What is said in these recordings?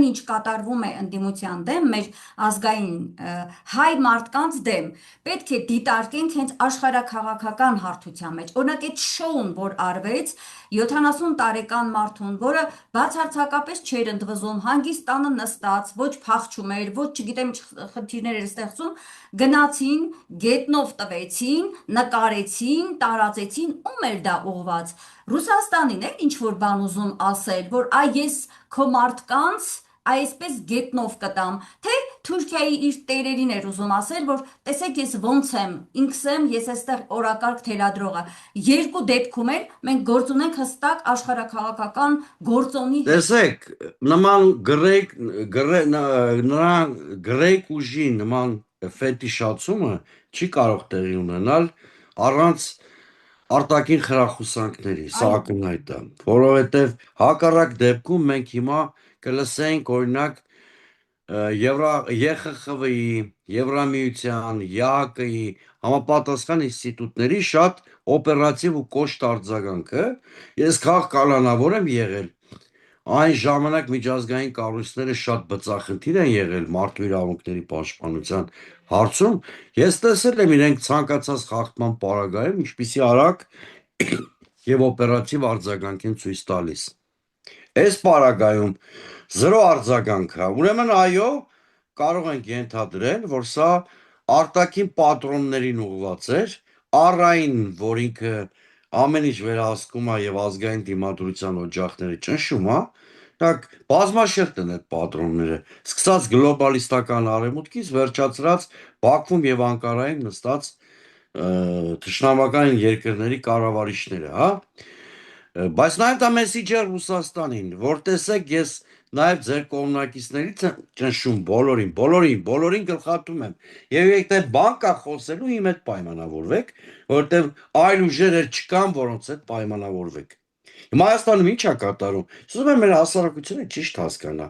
ինչ կատարվում է ընդդիմության դեմ, մեր ազգային հայ մարդկանց դեմ, պետք է դիտարկենք հենց աշխարհաքաղաքական հարթության մեջ։ Օրինակ այդ շոուն, որ արվեց 70 տարեկան մարդուն, որը բացարձակապես չէր ընդվզում, հանգիստ տանը նստած, ոչ փախչում էր, ոչ չգիտեմ խնդիրներ էր ստեղծում, գնացին, գետնով տվեցին, նկարեցին, տարածեցին, ում էր դա ուղված։ Ռուսաստանին է ինչ որ բան ուզում ասել, որ ես քո մարդկանց այսպես գետնով կտամ, թե Թուրքիայի իր տերերին էր ուզում ասել, որ տեսեք ես ոնց եմ, ինքս եմ, ես այստեղ օրակարգ թելադրողը։ Երկու դեպքում էլ մենք գործ ունենք հստակ աշխարհաքաղաքական գործոնի հետ։ Տեսեք, նման նրան գրեկ ուժի նման ֆետիշացումը չի կարող տեղի ունենալ առանց արտաքին խրախուսանքների, սա ակնհայտ է, որովհետև հակառակ դեպքում մենք հիմա կլսենք օրինակ ԵԽԽՎ-ի, Եվրամիության, ԵԱՀԿ-ի համապատասխան ինստիտուտների շատ օպերատիվ ու կոշտ արձագանքը։ Ես քաղաքականավոր եմ եղել, այն ժամանակ միջազգային կառույցները շատ բծախնդիր են եղել մարդու իրավունքների պաշտպանության հարցում։ Ես տեսել եմ իրենք ցանկացած խախտման պարագայում ինչպիսի արագ եւ օպերատիվ արձագանք են ցույց տալիս։ Այս պարագայում զրո արձագանք է, ուրեմն այո, կարող ենք ենթադրել, որ սա արտաքին պատրոններին ուղղված էր, առայն, որ ինքը ամեն ինչ վերահսկում է եւ ազգային դիմադրության օջախները ճնշում է, так բազմաշերտ են այդ պատրոնները, սկսած գլոբալիստական արևմուտքից վերջացրած Բաքվում եւ Անկարայում նստած թշնամական երկրների կառավարիչները, հա։ Բայց նաեւ դա մեսիջ է Ռուսաստանին, որ տեսեք, ես նաեւ ձեր կողմնակիցներից եմ ճնշում բոլորին գլխատում եմ։ Եվ եթե բան կա խոսելու, իմ հետ պայմանավորվեք, որովհետեւ այլ ուժեր չկան, որոնց հետ պայմանավորվեք։ Հիմա Հայաստանում ի՞նչ է կատարում։ Ուզում եմ մեր հասարակությունը ճիշտ հասկանա։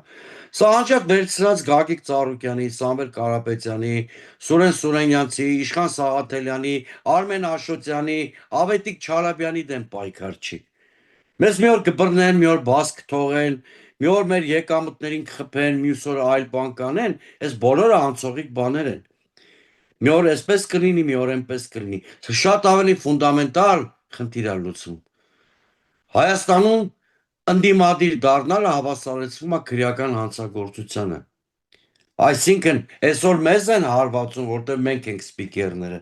Սա անջատ վերցրած Գագիկ Ծառուկյանի, Սամվել Կարապետյանի, Սուրեն Սուրենյանցի, Իշխան Սաղաթելյանի, Արմեն Աշոտյանի, Ավետիք Չալաբյանի դեմ պայքար չի։ Մեզ մի օր կբռնեն, մի օր բաց կթողեն, մի օր մեր եկամուտներին կխփեն, մյուս օր այլ բան կանեն, այս բոլորը անցողիկ բաներ են։ Մի օր այսպես կլինի, մի օր այնպես կլինի։ Շատ ավելի ֆունդամենտալ խնդիր է լուծում։ Հայաստանում ընդդիմադիր դառնալը հավասարեցվում է քրեական հանցագործությանը։ Այսինքն, այսօր մեզ են հարվածում, որտեղ մենք ենք սպիկերները,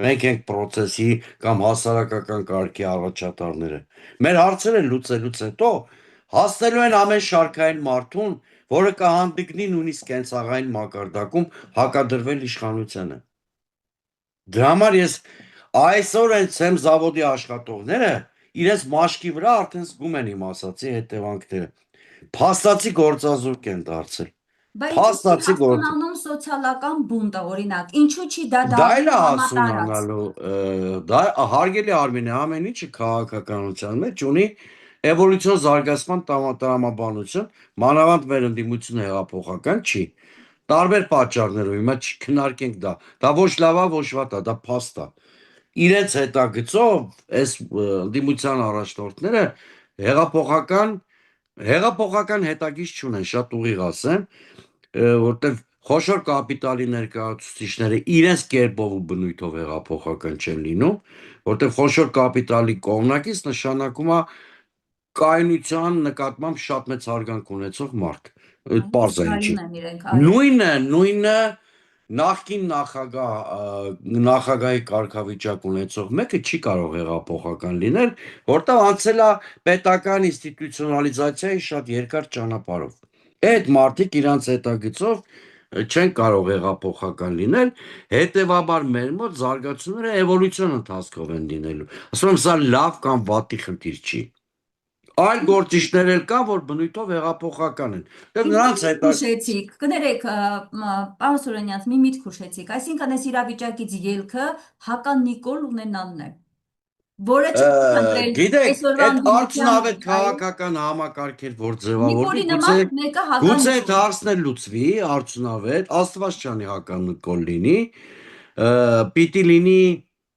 մենք ենք process-ի կամ հասարակական կարգի առաջատարները։ Մեր հարցերը լուծելուց հետո հասնելու են ամեն շարքային մարդուն, որը կհանդգնի նույնիսկ կենցաղային մակարդակում հակադրվել իշխանությանը։ Դրա համար ես այսօր են ցեմ զավոդի աշխատողները իրենց մաշկի վրա արդեն զգում են իմ ասացի հետևանքները։ Փաստացի գործազուրկ են դարձել։ Փաստացի Հասունանում սոցիալական բունտը, օրինակ, ինչու չի դա դա էլ է համատարած։ հասունանալու, դա հարգելի Արմենի, ամեն ինչը քաղաքականության մեջ ունի էվոլյուցիոն զարգացման տրամաբանություն, մանավանդ մեր ընդդիմությունը հեղափոխական չի։ Տարբեր պատճառներով հիմա չքննարկենք դա ոչ լավ է, ոչ վատ է, դա փաստ է։ Իրենց հետագծով այս ընդդիմության առաջնորդները հեղափոխական հետագիծ չունեն, շատ ուղիղ ասեմ, որտեղ խոշոր կապիտալի ներկայացուցիչները իրենց կերպով ու բնույթով հեղափոխական չեն լինում, որտեղ խոշոր կապիտալի կողմնակից նշանակում է կայունության նկատմամբ շատ մեծ հարգանք ունեցող մարդ։ Այդ պարզ է ինչի։ Նույնը նախկին նախագահի կարգավիճակ ունեցող մեկը չի կարող հեղափոխական լինել, որտեղ անցել է պետական ինստիտուցիոնալիզացիայի շատ երկար ճանապարհով։ Այդ մարդիկ իրանց հետագծով չեն կարող հեղափոխական լինել, հետևաբար մեր մոտ զարգացումները էվոլյուցիոն ընթացքով են լինելու։ Ասում եմ, սա լավ կամ վատի խնդիր չի։ Այլ գործիչներ էլ կան, որ բնույթով հեղափոխական են։ Դե նրանց Հուշեցիք, կներեք, պարոն Սուրենյանց, մի միտք հուշեցիք, այսինքն այս իրավիճակից ելքը հականիկոլ ունենալն է, որը չփնտրել գիտեք, այդ արդյունավետ քաղաքական համակարգեր, որ ձևավորվի, գուցե այդ հարցն էլ լուծվի, արդյունավետ, Աստված չանի հականիկոլ լինի, պիտի լինի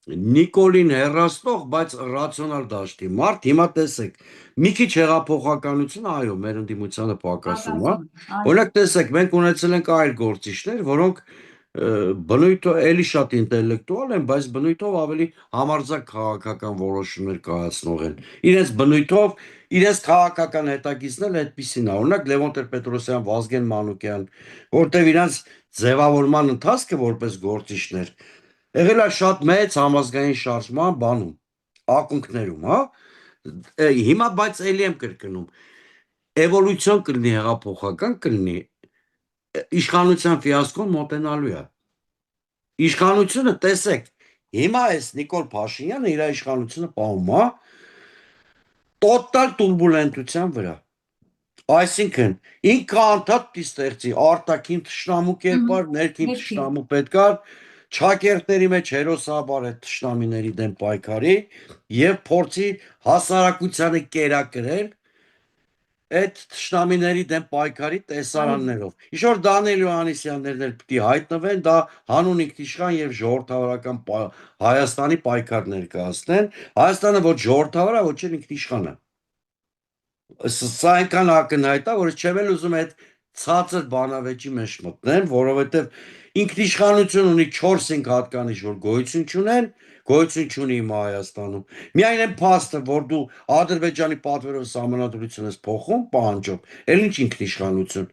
Նիկոլին հեռաստող, բայց ռացիոնալ դաշտի մարդ, հիմա տեսեք, մի քիչ հեղափոխականություն, այո, մեր ընդդիմությանը պակասում, հա։ Ակասում, այո, Օրինակ տեսեք, մենք ունեցել ենք այլ գործիչներ, որոնք բնույթով էլի շատ ինտելեկտուալ են, բայց բնույթով ավելի համարձակ քաղաքական որոշումներ կայացնող են։ Իրենց բնույթով, իրենց քաղաքական հետագիծն էլ այդպիսին է։ Օրինակ Լևոն Տեր-Պետրոսյան, Վազգեն Մանուկյան, որտեղ իրենց ձևավորման ընթացքը որպես գործիչներ եղել է շատ մեծ համազգային շարժման բանում, ակունքներում, հա։ Հիմա բայց էլի եմ կրկնում, էվոլյուցիոն կլինի, հեղափոխական կլինի, իշխանության ֆիասկոն մոտենալու է։ Իշխանությունը տեսեք, հիմա այս Նիկոլ Փաշինյանը իր իշխանությունը պահում է տոտալ տուրբուլենտության վրա։ Այսինքն, ինքը անդադ պիտի ստեղծի արտաքին թշնամու կերպար, ներքին ներքին, թշնամու պետքար, չակերտների մեջ հերոսաբար այդ թշնամիների դեմ պայքարի եւ փորձի հասարակությանը կերակրել այդ թշնամիների դեմ պայքարի այո, տեսարաններով։ Ինչ որ Դանիել Հովհաննիսյաններն էլ պիտի հայտնվեն, դա հանուն ինքնիշխան եւ ժողովրդավարական Հայաստանի պայքար ներկայացնեն։ Հայաստանը ոչ ժողովրդավար է, ոչ էլ ինքնիշխան է։ Սա այնքան ակնհայտ է, որ չեմ էլ ուզում այդ ցածր բանավեճի մեջ մտնեմ, որովհետև ինքնիշխանություն ունի 4-5 հատկանիշ, որ գոյություն չունի հիմա Հայաստանում։ Միայն այն փաստը, որ դու Ադրբեջանի պատվերով սահմանադրություն ես փոխում, պահանջով, էլ ինչ ինքնիշխանություն։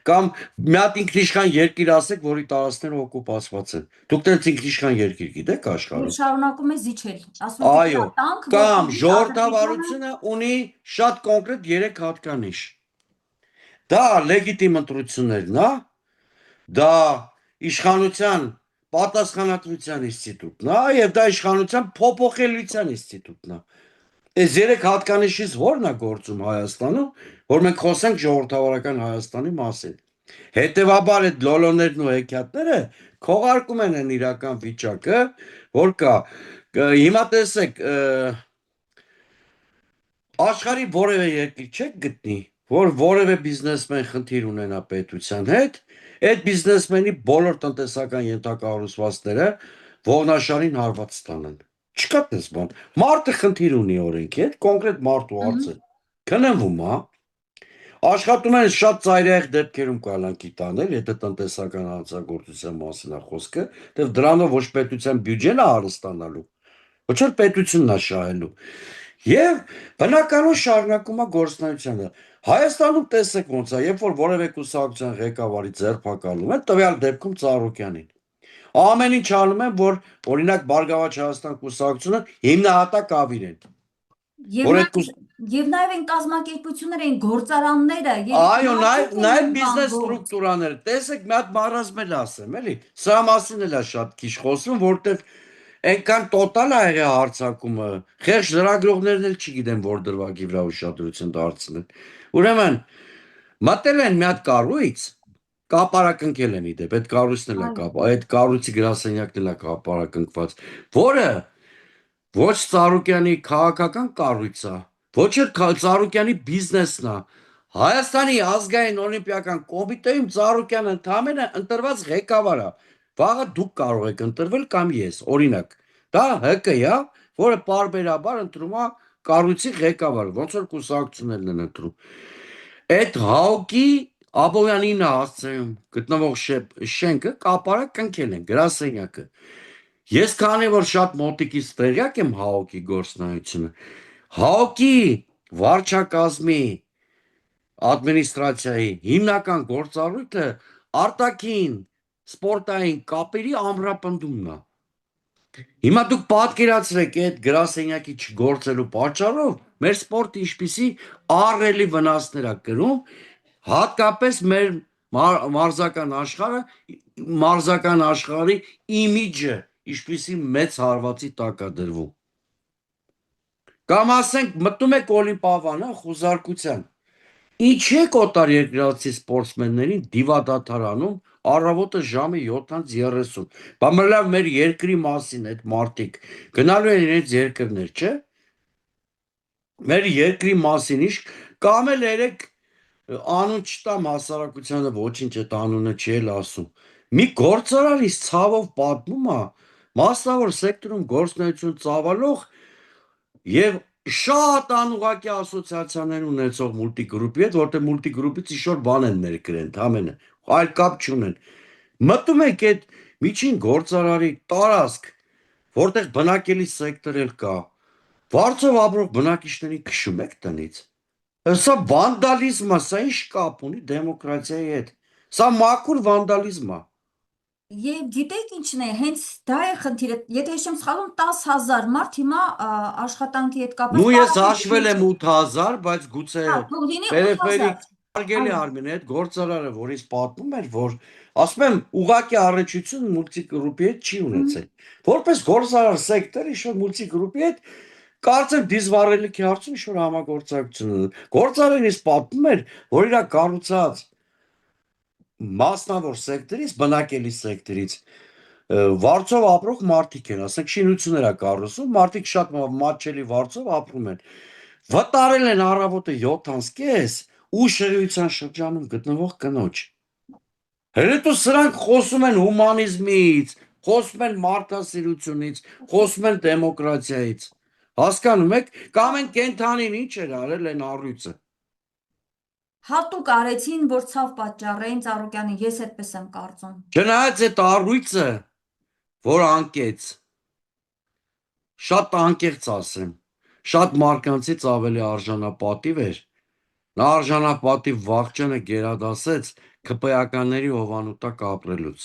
Կամ մի հատ ինքնիշխան երկիր ասեք, որի տարածքները օկուպացված են։ Դուք դեռ ինքնիշխան երկիր գիտեք եւ աշխարհում։ շարունակում է զիջել, ասում է Այո, դիպա տանք, կամ որպեսզի Ադրբեջանը ժողովրդավարությունը ունի շատ կոնկրետ 3 հատկանիշ։ Դա լեգիտիմ ընտրություններն է, դա իշխանության պատասխանատվության ինստիտուտն է եւ դա իշխանության փոփոխելիության ինստիտուտն է։ Այս 3 հատկանիշից ո՞րն է գործում Հայաստանում, որ մենք խոսենք ժողովրդավարական Հայաստանի մասին։ Հետևաբար այդ լոլոներն ու հեքիաթները քողարկում են այն իրական վիճակը, որ կա։ Հիմա տեսեք, աշխարհի որևէ երկիր չեք գտնի, որ որևէ բիզնեսմեն խնդիր ունենա պետության հետ, այդ բիզնեսմենի բոլոր տնտեսական ենթակառուցվածքները ողնաշարին հարված ստանան։ Չկա դες բան։ Մարդը խնդիր ունի օրենքի հետ, կոնկրետ մարդու արծը քննվում է, աշխատում են շատ ծայրահեղ դեպքերում կալանքի տանել, եթե տնտեսական հանցագործության մասին է խոսքը, դեռ դրանով ոչ պետության բյուջեն է հարստանալու, ոչ էլ պետությունն է շահելու։ Եվ բնականon շարունակում է գործնայությանը։ Հայաստանում տեսեք ոնց է, երբ որ որևէ կուսակցության ղեկավարի ձերբակալում են, տվյալ դեպքում Ծառուկյանին։ Ամեն ինչ անում են, որ օրինակ Բարգավաճ Հայաստան կուսակցությունը հիմնահատակ ավիրեն։ եւ Որ այդ նաեւ այն կազմակերպությունները, այն գործարանները, Այո, մարդիկ են նաև ում բիզնես բան գործ։ ստրուկտուրաները։ Տեսեք, մի հատ մարզմ էլ ասեմ, էլի։ Սրա մասին էլ է շատ քիչ խոսվում, որտեվ այնքան տոտալ ա եղել հարցակումը, խեղճ լրագրողներն էլ չգիտեն որ դրվագի վրա ուշադրություն դարձնել։ Ուրեմն, մտել են մի հատ կառույց, կապարակնկել են իդեպ, այդ կառույցն էլ է Այո, այդ կառույցի գրասենյակն էլ է կապարակնկված, որը ոչ Ծառուկյանի քաղաքական կառույց է, ոչ էլ Ծառուկյանի բիզնեսն է։ Հայաստանի ազգային օլիմպիական կոմիտեում Ծառուկյանը ընդամենը ընտրված ղեկավար է։ Վաղը դուք կարող եք ընտրվել կամ ես, օրինակ։ Դա ՀԿ-ն է, որը պարբերաբար ընտրում է կառույցի ղեկավարը, ոնց որ կուսակցություններն են ընտրում։ Այդ ՀԱՕԿ-ի Աբովյանի 9 հասցեում գտնվող շենքը կապարակ կնքել են գրասենյակը։ Ես քանի որ շատ մոտիկից տեղյակ եմ ՀԱՕԿ-ի գործնայությունը, ՀԱՕԿ-ի վարչակազմի ադմինիստրացիայի հիմնական գործառույթը արտաքին սպորտային կապերի ամրապնդումն է։ Հիմա դուք պատկերացրեք այդ գրասենյակի չգործելու պատճառով մեր սպորտը ինչպիսի ահռելի վնասներ է կրում, հատկապես մեր մարզական աշխարհի իմիջը ինչպիսի մեծ հարվածի տակ է դրվում։ Կամ ասենք մտնում եք Օլիմպիադան, խուզարկության։ Ինչ է կոտար երկրացի սպորտսմեններին դիվադադարանում առավոտը ժամը 7:30։ Բա լավ մեր երկրի մասին այդ մարդիկ գնալու են իրենց երկրներ, չէ՞։ Մեր երկրի մասին ինչ կամ էլ երեք անուն չտամ հասարակությանը ոչինչ այդ անունը չի էլ ասում։ Մի գործարարից ցավով պատմում է, Մասնավոր սեկտորում գործունեություն ծավալող եւ շատ անուղակի ասոցիացիաներ ունեցող մուլտիգրուպի հետ, որտեղ մուլտիգրուպից ինչ-որ բան են ներկրել, ընդամենը այլ կապ չունեն։ Մտնում եք այդ միջին գործարարի տարածք, որտեղ բնակելի սեկտոր էլ կա, վարձով ապրող բնակիչներին քշում եք տնից։ Սա վանդալիզմ է, սա ինչ կապ ունի դեմոկրատիայի հետ։ Սա մաքուր վանդալիզմ է։ Եվ գիտեք ինչն է, հենց դա է խնդիրը, եթե չեմ սխալվում 10,000 մարդ հիմա աշխատանքի հետ կապված Նու ես պարապմունքի հաշվել մեջ եմ է։ 8000, բայց գուցե Հա, թող լինի պերիֆերիկ 8,000։ արգելի Այո։ Արմին այդ գործարարը, որ ինձ պատմում էր, որ ասում եմ ուղակի առնչություն մուլտիգրուպի հետ չի ունեցել։ Որպես գործարար սեկտոր ինչ-որ մուլտիգրուպի հետ կարծեմ դիզվառելիքի հարցում ինչ-որ համագործակցություն ունեն։ Գործարարին ինձ պատմում էր, որ իրա կառուցած մասնավոր սեկտորից, բնակելի սեկտորից վարձով ապրող մարդիկ են, ասենք շինություններ է կառուցում, մարդիկ շատ մատչելի վարձով ապրում են։ Վտարել են առավոտը 7:30 ուշերության շրջանում գտնվող կնոջ։ Հետո սրանք խոսում են հումանիզմից, խոսում են մարդասիրությունից, խոսում են դեմոկրատիայից։ Հասկանում եք, կամ են կենթանին ինչ էր արել այն առյուծը։ Հատուկ արեցին, որ ցավ պատճառեին Ծառուկյանին, ես այդպես եմ կարծում։ Չնայած այդ առույցը, որ անկեց, շատ անկեղծ ասեմ, շատ մարկանցից ավելի արժանապատիվ էր։ Նա արժանապատիվ վախճանը գերադասեց ԿՊԵ-ականների հովանու տակ ապրելուց։